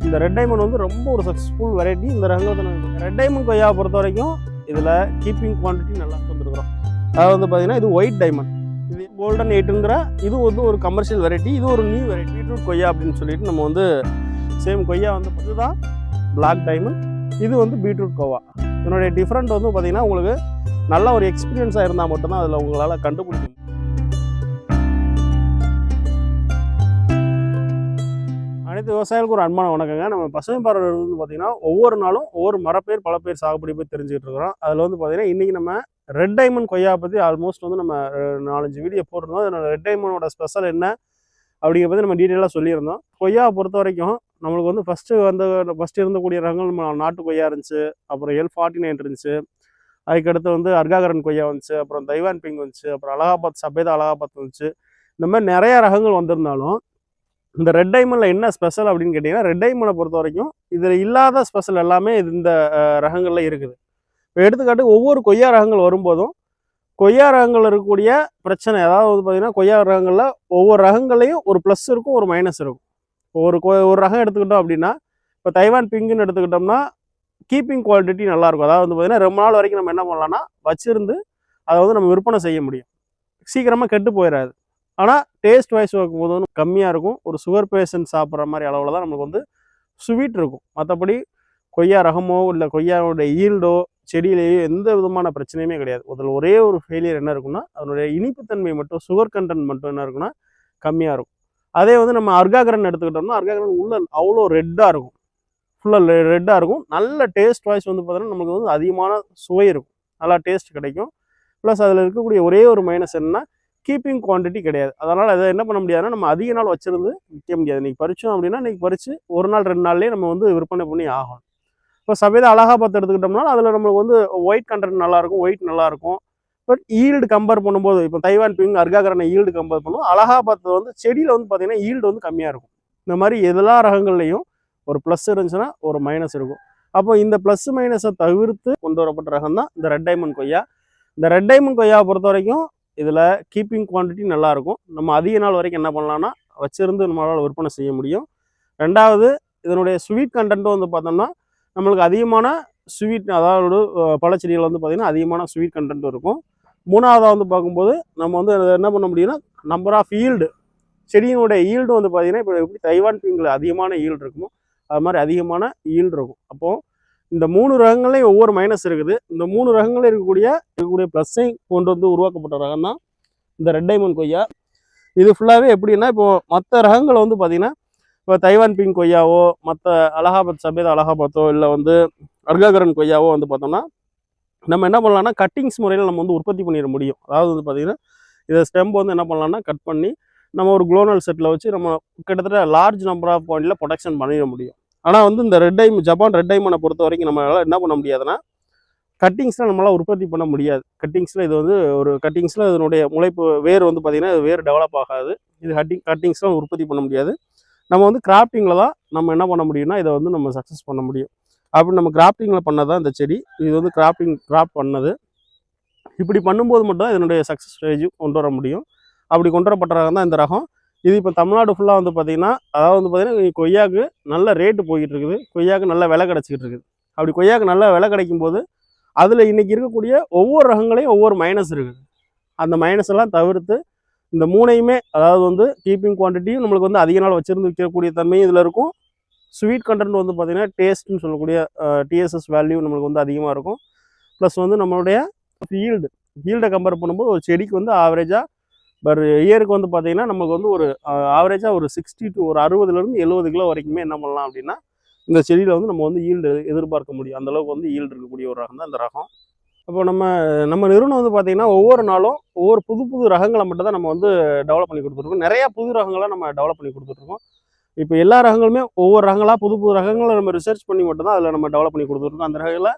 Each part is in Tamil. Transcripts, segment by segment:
இந்த ரெட் டைமண்ட் வந்து ரொம்ப ஒரு சக்ஸஸ்ஃபுல் வெரைட்டி. இந்த ரகத்தில் ரெட் டைமண்ட் கொய்யாவை பொறுத்த வரைக்கும் இதில் கீப்பிங் குவான்டிட்டி நல்லா வந்துருக்குறோம். அதாவது வந்து பார்த்தீங்கன்னா இது ஒயிட் டைமண்ட், இது கோல்டன் 8ங்கிற இது வந்து ஒரு கமர்ஷியல் வெரைட்டி. இது ஒரு நியூ வெரைட்டி பீட்ரூட் கொய்யா அப்படின்னு சொல்லிட்டு நம்ம வந்து சேம் கொய்யா வந்து இதுதான் பிளாக் டைமண்ட், இது வந்து பீட்ரூட் கோவா. இதனுடைய டிஃப்ரெண்ட் வந்து பார்த்தீங்கன்னா உங்களுக்கு நல்ல ஒரு எக்ஸ்பீரியன்ஸாக இருந்தால் மட்டும்தான் அதில் உங்களால் கண்டுபிடிக்க முடியும். அனைத்து விவசாயிகளுக்கும் ஒரு அன்பான வணக்கங்க. நம்ம பசுமை பார்வை வந்து பார்த்தீங்கன்னா ஒவ்வொரு நாளும் ஒவ்வொரு மரப்பேர் பல பேர் சாகுபடி போய் தெரிஞ்சுக்கிட்டு இருக்கிறோம். அதில் வந்து பார்த்தீங்கன்னா இன்றைக்கி நம்ம ரெட் டைமண்ட் கொய்யா பற்றி ஆல்மோஸ்ட் வந்து நம்ம 4-5 வீடியோ போட்டிருந்தோம். அதனோட ரெட் டைமண்டோட ஸ்பெஷல் என்ன அப்படிங்கிற பற்றி நம்ம டீட்டெயிலாக சொல்லியிருந்தோம். கொய்யாவை பொறுத்த வரைக்கும் நம்மளுக்கு வந்து ஃபஸ்ட்டு இருந்தக்கூடிய ரகங்கள் நம்ம நாட்டு கொய்யா இருந்துச்சு, அப்புறம் L49 இருந்துச்சு, அதுக்கடுத்து வந்து அர்காகரன் கொய்யா வந்துச்சு, அப்புறம் தைவான் பிங்க் வந்துச்சு, அப்புறம் அலகாபாத் சபேதா அலகாபாத் வந்துச்சு. இந்த மாதிரி நிறைய ரகங்கள் வந்திருந்தாலும் இந்த ரெட் டைமண்டில் என்ன ஸ்பெஷல் அப்படின்னு கேட்டிங்கன்னா, ரெட் டைமண்டை பொறுத்த வரைக்கும் இதில் இல்லாத ஸ்பெஷல் எல்லாமே இந்த ரகங்களில் இருக்குது. இப்போ எடுத்துக்காட்டு ஒவ்வொரு கொய்யா ரகங்கள் வரும்போதும் கொய்யா ரகங்கள் இருக்கக்கூடிய பிரச்சனை, அதாவது வந்து பார்த்திங்கன்னா கொய்யா ரகங்களில் ஒவ்வொரு ரகங்களையும் ஒரு ப்ளஸ் இருக்கும், ஒரு மைனஸ் இருக்கும். ஒரு ரகம் எடுத்துக்கிட்டோம் அப்படின்னா, இப்போ தைவான் பிங்குன்னு எடுத்துக்கிட்டோம்னா கீப்பிங் குவாலிட்டி நல்லாயிருக்கும். அதாவது வந்து பார்த்திங்கன்னா ரொம்ப நாள் வரைக்கும் நம்ம என்ன பண்ணலாம்னா வச்சிருந்து அதை வந்து நம்ம விற்பனை செய்ய முடியும், சீக்கிரமாக கெட்டு போயிடாது. ஆனால் டேஸ்ட் வைஸ் வைக்கும்போது வந்து கம்மியாக இருக்கும். ஒரு சுகர் பேஷண்ட் சாப்பிட்ற மாதிரி அளவில் தான் நமக்கு வந்து ஸ்வீட் இருக்கும். மற்றபடி கொய்யா ரகமோ இல்லை கொய்யாவோடைய ஈல்டோ செடியிலேயோ எந்த விதமான பிரச்சனையுமே கிடையாது. அதில் ஒரே ஒரு ஃபெயிலியர் என்ன இருக்குன்னா அதனுடைய இனிப்புத்தன்மை மட்டும், சுகர் கண்டென்ட் மட்டும் என்ன இருக்குன்னா கம்மியாக இருக்கும். அதே வந்து நம்ம அர்காகரன் எடுத்துக்கிட்டோம்னா அர்காகரன் உள்ள அவ்வளோ ரெட்டாக இருக்கும், ஃபுல்லாக ரெட்டாக இருக்கும். நல்ல டேஸ்ட் வாய்ஸ் வந்து பார்த்தீங்கன்னா நமக்கு வந்து அதிகமான சுவை இருக்கும், நல்லா டேஸ்ட் கிடைக்கும். ப்ளஸ் அதில் இருக்கக்கூடிய ஒரே ஒரு மைனஸ் என்னன்னா கீப்பிங் குவான்டிட்டி கிடையாது. அதனால் அதை என்ன பண்ண முடியாதுன்னா நம்ம அதிக நாள் வச்சிருந்து விற்க முடியாது. இன்றைக்கி பறித்தோம் அப்படின்னா இன்றைக்கி பறித்து ஒரு நாள் 2 நாள்லேயே நம்ம வந்து விற்பனை பண்ணி ஆகணும். இப்போ சபேதா அலகாபாத் எடுத்துக்கிட்டோம்னா அதில் நம்மளுக்கு வந்து ஒயிட் கண்டென்ட் நல்லாயிருக்கும், ஒயிட் நல்லாயிருக்கும். பட் ஈல்டு கம்பேர் பண்ணும்போது இப்போ தைவான் பிங் அர்காகரனை ஈல்டு கம்பேர் பண்ணுவோம், அலகாபாத் வந்து செடியில் வந்து பார்த்திங்கன்னா ஈல்டு வந்து கம்மியாக இருக்கும். இந்த மாதிரி எல்லா ரகங்கள்லையும் ஒரு ப்ளஸ் இருந்துச்சுன்னா ஒரு மைனஸ் இருக்கும். அப்போ இந்த ப்ளஸ் மைனஸை தவிர்த்து கொண்டு வரப்பட்ட ரகம் தான் இந்த ரெட் டைமண்ட் கொய்யா. இந்த ரெட் டைமண்ட் கொய்யாவை பொறுத்த வரைக்கும் இதில் கீப்பிங் குவான்டிட்டி நல்லாயிருக்கும். நம்ம அதிக நாள் வரைக்கும் என்ன பண்ணலாம்னா வச்சிருந்து நம்மளால் விற்பனை செய்ய முடியும். ரெண்டாவது இதனுடைய ஸ்வீட் கண்டென்ட்டும் வந்து பார்த்தோம்னா நம்மளுக்கு அதிகமான ஸ்வீட், அதாவது பழச்செடிகள் வந்து பார்த்திங்கன்னா அதிகமான ஸ்வீட் கண்டென்ட் இருக்கும். மூணாவதாக வந்து பார்க்கும்போது நம்ம வந்து என்ன பண்ண முடியும்னா நம்பர் ஆஃப் ஈல்டு, செடியினுடைய ஈல்டு வந்து பார்த்திங்கன்னா இப்போ எப்படி தைவான் பிங்கில் அதிகமான ஈல்டு இருக்குமோ அது மாதிரி அதிகமான ஈல்டு இருக்கும். அப்போது இந்த 3 ரகங்கள்லையும் ஒவ்வொரு மைனஸ் இருக்குது. இந்த 3 ரகங்களில் இருக்கக்கூடிய ப்ளஸ்ஸை கொண்டு வந்து உருவாக்கப்பட்ட ரகம் தான் இந்த ரெட் டைமண்ட் கொய்யா. இது ஃபுல்லாகவே எப்படின்னா இப்போது மற்ற ரகங்கள் வந்து பார்த்திங்கன்னா இப்போ தைவான் பிங்க் கொய்யாவோ, மற்ற அலகாபாத் சபேதா அலகாபாத்தோ, இல்லை வந்து அர்காகரன் கொய்யாவோ வந்து பார்த்தோம்னா நம்ம என்ன பண்ணலாம்னா கட்டிங்ஸ் முறையில் நம்ம வந்து உற்பத்தி பண்ணிட முடியும். அதாவது வந்து பார்த்திங்கன்னா இதை ஸ்டெம்ப் வந்து என்ன பண்ணலாம்னா கட் பண்ணி நம்ம ஒரு குளோனல் செட்டில் வச்சு நம்ம கிட்டத்தட்ட லார்ஜ் நம்பர் ஆஃப் பாயிண்டில் ப்ரொடக்ஷன் பண்ணிட முடியும். ஆனால் வந்து இந்த ஜப்பான் ரெட் டைமண்டை பொறுத்த வரைக்கும் நம்மளால் என்ன பண்ண முடியாதுன்னா கட்டிங்ஸில் நம்மளால் உற்பத்தி பண்ண முடியாது. கட்டிங்ஸில் இது வந்து ஒரு கட்டிங்ஸில் இதனுடைய முளைப்பு வேர் வந்து பார்த்திங்கன்னா வேர் டெவலப் ஆகாது. இது கட்டிங்ஸ்லாம் உற்பத்தி பண்ண முடியாது. நம்ம வந்து கிராஃப்டிங்கில் தான் நம்ம என்ன பண்ண முடியும்னா இதை வந்து நம்ம சக்ஸஸ் பண்ண முடியும். அப்படி நம்ம கிராஃப்டிங்கில் பண்ணது தான் இந்த செடி. இது வந்து கிராஃப்ட் பண்ணது. இப்படி பண்ணும்போது மட்டும் இதனுடைய சக்ஸஸ் ஸ்டேஜ் கொண்டு வர முடியும். அப்படி கொண்டு வரப்பட்ட ரகம் தான் இந்த ரகம். இது இப்போ தமிழ்நாடு ஃபுல்லாக வந்து பார்த்திங்கன்னா, அதாவது வந்து பார்த்திங்கன்னா கொய்யாவுக்கு நல்ல ரேட்டு போய்கிட்டு இருக்குது, கொய்யாவுக்கு நல்ல விலை கிடச்சிக்கிட்டு இருக்குது. அப்படி கொய்யாவுக்கு நல்ல விலை கிடைக்கும் போது அதில் இன்றைக்கி இருக்கக்கூடிய ஒவ்வொரு ரகங்களையும் ஒவ்வொரு மைனஸ் இருக்குது. அந்த மைனஸ் எல்லாம் தவிர்த்து இந்த 3யுமே, அதாவது வந்து கீப்பிங் குவான்டிட்டியும் நம்மளுக்கு வந்து அதிக நாள் வச்சுருந்து விற்கக்கூடிய தன்மையும் இதில் இருக்கும். ஸ்வீட் கண்டென்ட் வந்து பார்த்திங்கன்னா டேஸ்ட்டுன்னு சொல்லக்கூடிய டிஎஸ்எஸ் வேல்யூ நம்மளுக்கு வந்து அதிகமாக இருக்கும். ப்ளஸ் வந்து நம்மளுடைய ஈல்டை கம்பேர் பண்ணும்போது ஒரு செடிக்கு வந்து ஆவரேஜாக பர் இயருக்கு வந்து பார்த்திங்கன்னா நமக்கு வந்து ஒரு ஆவரேஜாக ஒரு 60 to 60லேருந்து 70 கிலோ வரைக்குமே என்ன பண்ணலாம் அப்படின்னா இந்த செடியில் வந்து நம்ம வந்து ஈல்டு எதிர்பார்க்க முடியும். அந்தளவுக்கு வந்து ஈல்டு இருக்கக்கூடிய ஒரு ரகம் தான் இந்த ரகம். அப்போ நம்ம நிறுவனம் வந்து பார்த்திங்கன்னா ஒவ்வொரு நாளும் ஒவ்வொரு புது ரகங்களை மட்டும் தான் நம்ம வந்து டெவலப் பண்ணி கொடுத்துருக்கோம். நிறையா புது ரகங்களை நம்ம டெவலப் பண்ணி கொடுத்துட்ருக்கோம். இப்போ எல்லா ரகங்களுமே ஒவ்வொரு ரகங்களாக புது ரகங்களை நம்ம ரிசர்ச் பண்ணி மட்டும் தான் அதில் நம்ம டெவலப் பண்ணி கொடுத்துருக்கோம். அந்த ரகங்களில்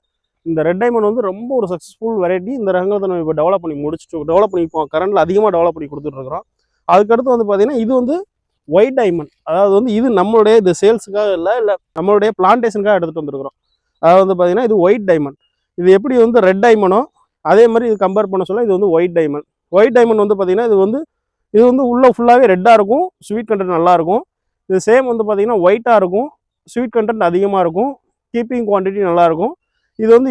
இந்த ரெட் டைமண்ட் வந்து ரொம்ப ஒரு சக்ஸஸ்ஃபுல் வெரைட்டி. இந்த ரகங்களை நம்ம இப்போ டெவலப் பண்ணி இப்போ கரண்டில் அதிகமாக டெவலப் பண்ணி கொடுத்துட்ருக்குறோம். அதுக்கடுத்து வந்து பார்த்திங்கன்னா இது வந்து ஒயிட் டைமண்ட், அதாவது வந்து இது நம்மளுடைய இது சேல்ஸுக்காக இல்லை நம்மளுடைய பிளான்டேஷனுக்காக எடுத்துகிட்டு வந்துருக்குறோம். அதாவது வந்து பார்த்திங்கன்னா இது ஒயிட் டைமண்ட். இது எப்படி வந்து ரெட் டைமண்டோ அதே மாதிரி இது கம்பேர் பண்ண சொல்ல இது வந்து ஒயிட் டைமண்ட் வந்து பார்த்திங்கன்னா இது வந்து உள்ளே ஃபுல்லாகவே ரெட்டாக இருக்கும், ஸ்வீட் கண்டென்ட் நல்லாயிருக்கும். இது சேம் வந்து பார்த்திங்கன்னா ஒயிட்டாக இருக்கும், ஸ்வீட் கண்டென்ட் அதிகமாக இருக்கும், கீப்பிங் குவான்டிட்டி நல்லாயிருக்கும். இது வந்து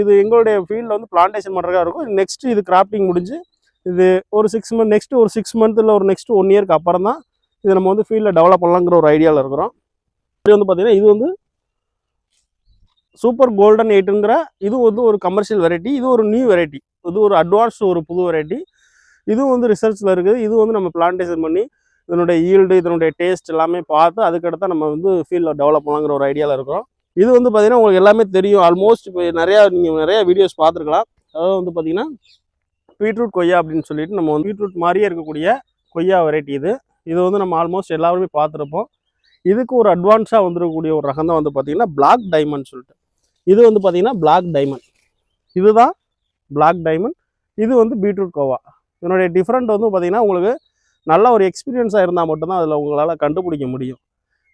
இது எங்களுடைய ஃபீல்டில் வந்து பிளான்டேஷன் பண்ணுறதா இருக்கும். நெக்ஸ்ட் இது கிராஃப்டிங் முடிஞ்சு இது ஒரு 6 மந்த், நெக்ஸ்ட் ஒரு 6 மந்த் இல்லை ஒரு நெக்ஸ்ட் 1 இயருக்கு அப்புறம் தான் இதை நம்ம வந்து ஃபீல்டில் டெவலப் பண்ணலாங்கிற ஒரு ஐடியாவில் இருக்கிறோம். இது வந்து பார்த்தீங்கன்னா இது வந்து சூப்பர் கோல்டன் 8ங்கிற இது வந்து ஒரு கமர்ஷியல் வெரைட்டி. இது ஒரு நியூ வெரைட்டி, இது ஒரு அட்வான்ஸ் ஒரு புது வெரைட்டி. இதுவும் வந்து ரிசர்ச்சில் இருக்குது. இது வந்து நம்ம பிளான்டேஷன் பண்ணி இதனுடைய ஈல்டு, இதனுடைய டேஸ்ட் எல்லாமே பார்த்து அதுக்கடுத்து நம்ம வந்து ஃபீல்டில் டெவலப் பண்ணலாங்கிற ஒரு ஐடியாவில் இருக்கிறோம். இது வந்து பார்த்தீங்கன்னா உங்களுக்கு எல்லாமே தெரியும். ஆல்மோஸ்ட் இப்போ நீங்கள் நிறையா வீடியோஸ் பார்த்துருக்கலாம். அதாவது வந்து பார்த்தீங்கன்னா பீட்ரூட் கொய்யா அப்படின்னு சொல்லிட்டு நம்ம வந்து பீட்ரூட் மாதிரியே இருக்கக்கூடிய கொய்யா வெரைட்டி இது. இது வந்து நம்ம ஆல்மோஸ்ட் எல்லாருமே பார்த்துருப்போம். இதுக்கு ஒரு அட்வான்ஸாக வந்துருக்கக்கூடிய ஒரு ரகம் தான் வந்து பார்த்தீங்கன்னா பிளாக் டைமண்ட் சொல்லிட்டு. இது வந்து பார்த்தீங்கன்னா பிளாக் டைமண்ட், இதுதான் பிளாக் டைமண்ட். இது வந்து பீட்ரூட் கோவா. இதனுடைய டிஃப்ரெண்ட் வந்து பார்த்தீங்கன்னா உங்களுக்கு நல்ல ஒரு எக்ஸ்பீரியன்ஸாக இருந்தால் மட்டும்தான் அதில் உங்களால் கண்டுபிடிக்க முடியும்.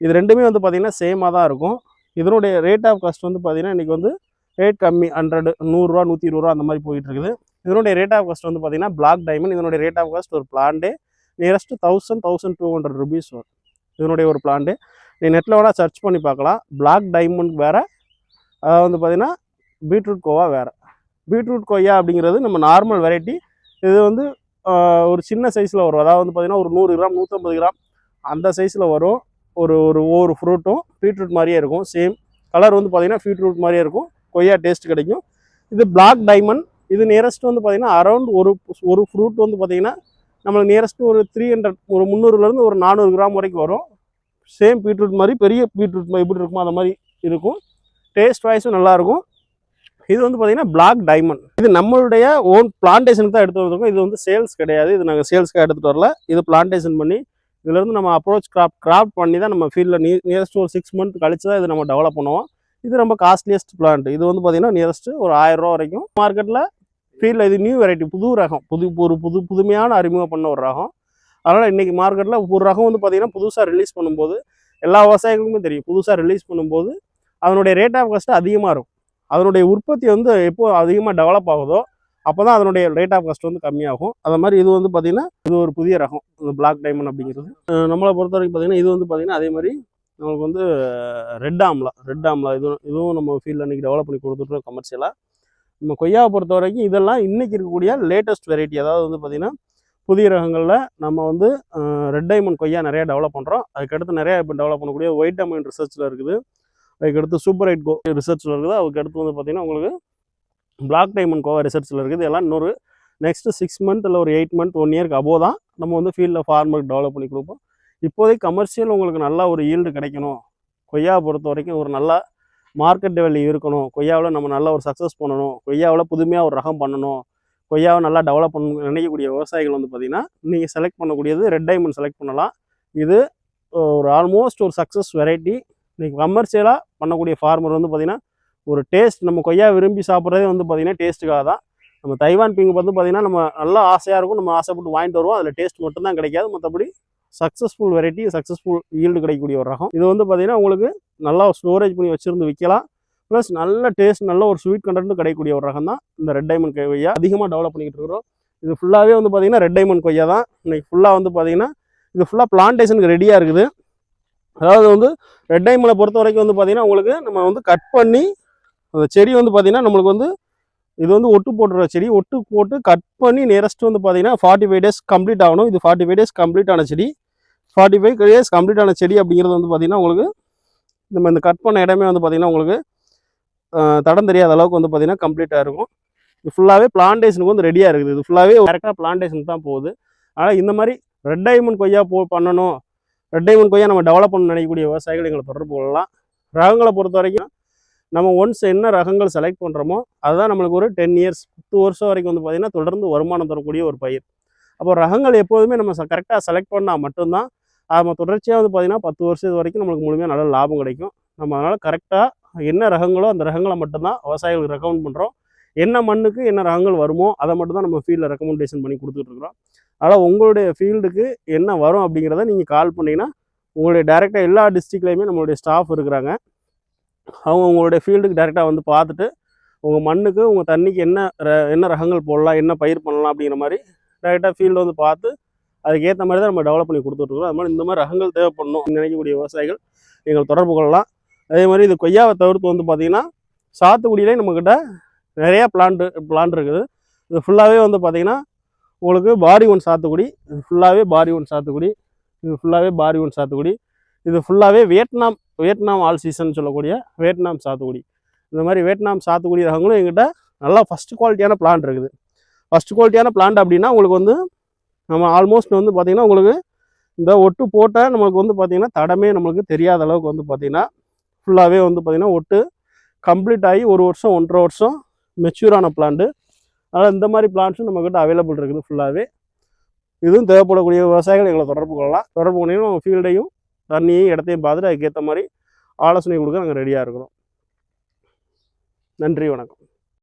இது ரெண்டுமே வந்து பார்த்தீங்கன்னா சேமாக தான் இருக்கும். இதனுடைய ரேட் ஆஃப் காஸ்ட் வந்து பார்த்தீங்கன்னா இன்றைக்கி வந்து ரேட் கம்மி, 100, 100 120 அந்த மாதிரி போயிட்டு இருக்குது. இதனுடைய ரேட் ஆஃப் காஸ்ட் வந்து பார்த்தீங்கன்னா பிளாக் டைமண்ட், இதனுடைய ரேட் ஆஃப் காஸ்ட் ஒரு பிளான்டே நியரஸ்ட் 1200 ருபீஸ் வரும். இதனுடைய ஒரு பிளான்ட்டு நீ நெட்டில் வேணால் சர்ச் பண்ணி பார்க்கலாம். பிளாக் டைமண்ட் வேறு, அதாவது வந்து பார்த்தீங்கன்னா பீட்ரூட் கோவா வேறு. பீட்ரூட் கொய்யா அப்படிங்கிறது நம்ம நார்மல் வெரைட்டி. இது வந்து ஒரு சின்ன சைஸில் வரும். அதாவது வந்து பார்த்தீங்கன்னா ஒரு 100 கிராம் 150 கிராம் அந்த சைஸில் வரும். ஒவ்வொரு ஃப்ரூட்டும் பீட்ரூட் மாதிரியே இருக்கும். சேம் கலர் வந்து பார்த்தீங்கன்னா பீட்ரூட் மாதிரியே இருக்கும். கொய்யா டேஸ்ட் கிடைக்கும். இது பிளாக் டைமண்ட். இது நியரஸ்ட் வந்து பார்த்தீங்கன்னா அரௌண்ட் ஒரு ஃப்ரூட் வந்து பார்த்தீங்கன்னா நம்மளுக்கு நியரஸ்ட் ஒரு 300, ஒரு 300லேருந்து ஒரு 400 கிராம் வரைக்கும் வரும். சேம் பீட்ரூட் மாதிரி, பெரிய பீட்ரூட் எப்படி இருக்குமோ அந்த மாதிரி இருக்கும். டேஸ்ட் வைஸும் நல்லாயிருக்கும். இது வந்து பார்த்தீங்கன்னா பிளாக் டைமண்ட். இது நம்மளுடைய ஓன் பிளான்டேஷனுக்கு தான் எடுத்து வந்திருக்கோம். இது வந்து சேல்ஸ் கிடையாது. இது நாங்கள் சேல்ஸ்க்காக எடுத்துகிட்டு வரல. இது பிளான்டேஷன் பண்ணி இதுலேருந்து நம்ம அப்ரோச் கிராஃப்ட் பண்ணி தான் நம்ம ஃபீல்டில் நியரஸ்ட் ஒரு 6 மந்த் கழிச்சு தான் இது நம்ம டெவலப் பண்ணுவோம். இது ரொம்ப காஸ்ட்லியஸ்ட் பிளான்ட். இது வந்து பார்த்தீங்கன்னா நியரஸ்ட் ஒரு 1000 ரூபா வரைக்கும் மார்க்கெட்டில் ஃபீல்டில். இது நியூ வெரைட்டி, புது ரகம், புதுமையான அறிமுகம் பண்ண ஒரு ரகம். அதனால் இன்றைக்கி மார்க்கெட்டில் ஒரு ரகம் வந்து பார்த்தீங்கன்னா புதுசாக ரிலீஸ் பண்ணும்போது எல்லா விவசாயிகளுக்குமே தெரியும். புதுசாக ரிலீஸ் பண்ணும்போது அதனுடைய ரேட் ஆஃப் காஸ்ட்டு அதிகமாக இருக்கும். அதனுடைய உற்பத்தி வந்து எப்போ அதிகமாக டெவலப் ஆகுதோ அப்போ தான் அதனுடைய ரேட் ஆஃப் காஸ்ட் வந்து கம்மியாகும். அது மாதிரி இது வந்து பார்த்திங்கன்னா இது ஒரு புதிய ரகம், இந்த பிளாக் டைமண்ட் அப்படிங்கிறது. நம்மளை பொறுத்த வரைக்கும் பார்த்திங்கன்னா இது வந்து பார்த்திங்கன்னா அதே மாதிரி நமக்கு வந்து ரெட் ஆம்லா இதுவும் நம்ம ஃபீல்டில் இன்றைக்கி டெவலப் பண்ணி கொடுத்துட்ருக்கோம் கமர்ஷியலாக. நம்ம கொய்யாவை பொறுத்த வரைக்கும் இதெல்லாம் இன்றைக்கி இருக்கக்கூடிய லேட்டஸ்ட் வெரைட்டி. அதாவது வந்து பார்த்திங்கன்னா புதிய ரகங்களில் நம்ம வந்து ரெட் டைமண்ட் கொய்யா நிறையா டெவலப் பண்ணுறோம். அதுக்கடுத்து நிறையா இப்போ டெவலப் பண்ணக்கூடிய ஒயிட் டைமண்ட் ரிசர்ச்சில் இருக்குது. அதுக்கடுத்து சூப்பர் ரைட் கோ ரிசர்ச்சில் இருக்குது. அதுக்கடுத்து வந்து பார்த்திங்கன்னா உங்களுக்கு பிளாக் டைமண்ட் கோவா ரிசர்ச்சில் இருக்குது. எல்லாம் இன்னொரு நெக்ஸ்ட்டு 6 மந்த் இல்லை ஒரு 8 மந்த் 1 இயருக்கு அபோவ் தான் நம்ம வந்து ஃபீல்டில் ஃபார்மருக்கு டெவலப் பண்ணி கொடுப்போம். இப்போதைக்கு கமர்ஷியல் உங்களுக்கு நல்ல ஒரு ஈல்டு கிடைக்கணும், கொய்யாவை பொறுத்த வரைக்கும் ஒரு நல்ல மார்க்கெட் வேல்யூ இருக்கணும், கொய்யாவில் நம்ம நல்ல ஒரு சக்ஸஸ் பண்ணணும், கொய்யாவில் புதுமையாக ஒரு ரகம் பண்ணணும், கொய்யாவை நல்லா டெவலப் பண்ண நினைக்கக்கூடிய விவசாயிகள் வந்து பார்த்திங்கன்னா நீங்கள் செலக்ட் பண்ணக்கூடியது ரெட் டைமண்ட் செலக்ட் பண்ணலாம். இது ஒரு ஆல்மோஸ்ட் ஒரு சக்ஸஸ் வெரைட்டி. இன்றைக்கி கமர்ஷியலாக பண்ணக்கூடிய ஃபார்மர் வந்து பார்த்திங்கன்னா ஒரு டேஸ்ட், நம்ம கொய்யா விரும்பி சாப்பிட்றதே வந்து பார்த்திங்கன்னா டேஸ்ட்டுக்காக தான். நம்ம தைவான் பிங்க் வந்து பார்த்திங்கன்னா நம்ம நல்லா ஆசையாக இருக்கும், நம்ம ஆசைப்பட்டு வாங்கிட்டு வருவோம். அதில் டேஸ்ட் மட்டும்தான் கிடைக்காது, மற்றபடி சக்ஸஸ்ஃபுல் வெரைட்டி, சக்ஸஸ்ஃபுல் ஈல்டு கிடைக்கக்கூடிய ஒரு ரகம். இது வந்து பார்த்திங்கன்னா உங்களுக்கு நல்லா ஸ்டோரேஜ் பண்ணி வச்சுருந்து விற்கலாம். ப்ளஸ் நல்ல டேஸ்ட், நல்ல ஒரு ஸ்வீட் கண்டென்ட்டும் கிடைக்கக்கூடிய ஒரு ரகம் தான் இந்த ரெட் டைமண்ட் கொய்யா. அதிகமாக டெவலப் பண்ணிக்கிட்டு இருக்கிறோம். இது ஃபுல்லாகவே வந்து பார்த்திங்கன்னா ரெட் டைமண்ட் கொய்யா தான். இன்றைக்கி ஃபுல்லாக வந்து பார்த்திங்கன்னா இது ஃபுல்லாக பிளான்டேஷனுக்கு ரெடியாக இருக்குது. அதாவது வந்து ரெட் டைமண்டை பொறுத்த வரைக்கும் வந்து பார்த்திங்கன்னா உங்களுக்கு நம்ம வந்து கட் பண்ணி அந்த செடி வந்து பார்த்திங்கன்னா நம்மளுக்கு வந்து இது வந்து ஒட்டு போட்டுற செடி, ஒட்டு போட்டு கட் பண்ணி நியரஸ்ட் வந்து பார்த்திங்கன்னா 45 டேஸ் கம்ப்ளீட் ஆகணும். இது 45 டேஸ் கம்ப்ளீட் ஆன செடி. 45 டேஸ் கம்ப்ளீட் ஆன செடி அப்படிங்கிறது வந்து பார்த்திங்கன்னா உங்களுக்கு நம்ம இந்த கட் பண்ண இடமே வந்து பார்த்திங்கன்னா உங்களுக்கு தடம் தெரியாத அளவுக்கு வந்து பார்த்திங்கன்னா கம்ப்ளீட்டாக இருக்கும். இது ஃபுல்லாகவே பிளான்டேஷனுக்கு வந்து ரெடியாக இருக்குது. இது ஃபுல்லாகவே கரெக்டாக பிளான்டேஷனுக்கு தான் போகுது. ஆனால் இந்த மாதிரி ரெட் டைமண்ட் கொய்யா பண்ணணும், ரெட் டைமண்ட் கொய்யா நம்ம டெவலப் பண்ண நினைக்கக்கூடிய விவசாயிகள் எங்களை தொடர்பு கொள்ளலாம். ரகங்களை பொறுத்த வரைக்கும் நம்ம ஒன்ஸ் என்ன ரகங்கள் செலக்ட் பண்ணுறோமோ அதுதான் நம்மளுக்கு ஒரு 10 இயர்ஸ் 10 வருஷம் வரைக்கும் வந்து பார்த்திங்கன்னா தொடர்ந்து வருமானம் தரக்கூடிய ஒரு பயிர். அப்போ ரகங்கள் எப்போதுமே நம்ம கரெக்டாக செலக்ட் பண்ணால் மட்டும்தான் நம்ம தொடர்ச்சியாக வந்து பார்த்திங்கன்னா 10 வருஷம் வரைக்கும் நம்மளுக்கு முழுமையாக நல்ல லாபம் கிடைக்கும். நம்ம அதனால் கரெக்டாக என்ன ரகங்களோ அந்த ரகங்களை மட்டும்தான் விவசாயிகளுக்கு ரெக்கமெண்ட் பண்ணுறோம். என்ன மண்ணுக்கு என்ன ரகங்கள் வருமோ அதை மட்டும் தான் நம்ம ஃபீல்டில் ரெக்கமெண்டேஷன் பண்ணி கொடுத்துட்ருக்குறோம். அதனால் உங்களுடைய ஃபீல்டுக்கு என்ன வரும் அப்படிங்கிறத நீங்கள் கால் பண்ணிங்கன்னா உங்களுடைய டேரெக்டாக எல்லா டிஸ்ட்ரிக்ட்லேயுமே நம்மளுடைய ஸ்டாஃப் இருக்கிறாங்க. அவங்க உங்களுடைய ஃபீல்டுக்கு டேரெக்டாக வந்து பார்த்துட்டு உங்கள் மண்ணுக்கு உங்கள் தண்ணிக்கு என்ன ரகங்கள் போடலாம், என்ன பயிர் பண்ணலாம் அப்படிங்கிற மாதிரி டேரெக்டாக ஃபீல்டு வந்து பார்த்து அதுக்கேற்ற மாதிரி தான் நம்ம டெவலப் பண்ணி கொடுத்துட்ருக்கோம். அது மாதிரி இந்த மாதிரி ரகங்கள் தேவைப்படணும் நினைக்கக்கூடிய விவசாயிகள் எங்களை தொடர்பு கொள்ளலாம். அதே மாதிரி இது கொய்யாவை தவிர்த்து வந்து பார்த்திங்கன்னா சாத்துக்குடியிலே நம்மக்கிட்ட நிறையா பிளான்ட் இருக்குது. இது ஃபுல்லாகவே வந்து பார்த்திங்கன்னா உங்களுக்கு பாரி ஒன் சாத்துக்குடி, இது ஃபுல்லாகவே பாரி ஒன் சாத்துக்குடி, இது ஃபுல்லாகவே பாரி ஒன் சாத்துக்குடி, இது ஃபுல்லாகவே வியட்நாம் ஆல் சீசன் சொல்லக்கூடிய வியட்நாம் சாத்துக்குடி. இந்த மாதிரி வியட்நாம் சாத்துக்குடி ரகங்களும் எங்கிட்ட நல்லா ஃபஸ்ட் குவாலிட்டியான பிளான்ட் இருக்குது. ஃபஸ்ட் குவாலிட்டியான பிளான்ட் அப்படின்னா உங்களுக்கு வந்து நம்ம ஆல்மோஸ்ட் வந்து பார்த்திங்கன்னா உங்களுக்கு இந்த ஒட்டு போட்டால் நம்மளுக்கு வந்து பார்த்திங்கன்னா தடமே நம்மளுக்கு தெரியாத அளவுக்கு வந்து பார்த்திங்கன்னா ஃபுல்லாகவே வந்து பார்த்திங்கன்னா ஒட்டு கம்ப்ளீட் ஆகி 1 வருஷம் 1.5 வருஷம் மெச்சூரான பிளான்ட்டு. அதனால் இந்த மாதிரி பிளான்ட்ஸும் நம்மக்கிட்ட அவைலபிள் இருக்குது ஃபுல்லாகவே. இதுவும் தேவைப்படக்கூடிய விவசாயிகள் எங்களை தொடர்பு கொள்ளலாம். தொடர்பு கொண்டீங்கன்னா நம்ம ஃபீல்டையும் தண்ணியையும் இடத்தையும் பார்த்துட்டு அதுக்கேற்ற மாதிரி ஆலோசனை கொடுக்க நாங்கள் ரெடியாக இருக்கிறோம். நன்றி, வணக்கம்.